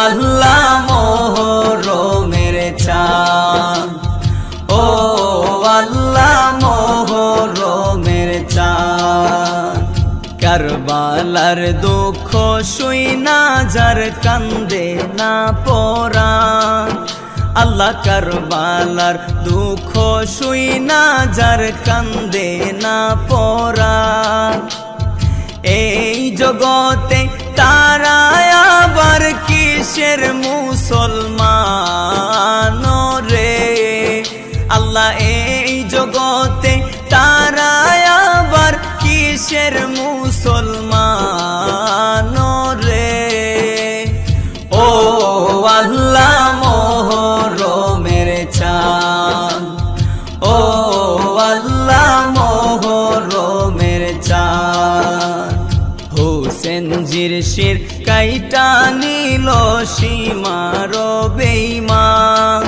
আল্লাহ মোহরমের চাঁদ, ও আল্লাহ মোহরমের চাঁদ। কারবালার দুঃখ শুইনা যার কান্দে না পরাণ, আল্লাহ কারবালার দুঃখ শুইনা যার কান্দে না পরাণ। এই জগতে তারা আবার কিসের মুসলমান রে, আল্লাহ এই জগতে তারা আবার কিসের মুসলমান রে। ও আল্লাহ মোহরমের চাঁদ, ও আল্লাহ মোহরমের চাঁদ। হোসেন জির শির কাইটা নিল সীমার বেঈমান,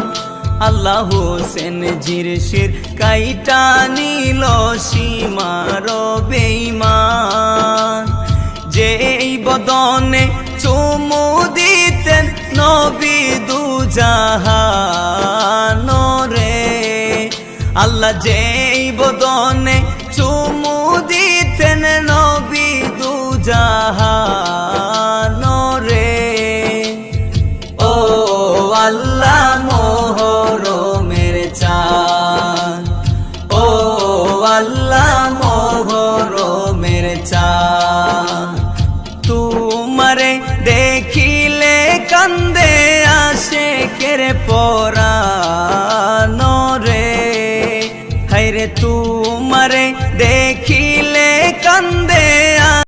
আল্লাহ হোসেন জির শির কাইটা নিল সীমার বেঈমান। যেই বদনে চুমু দিতেন নবী দুজাহান রে, আল্লাহ যেই বদনে চুমু দিতেন নবী দুজাহান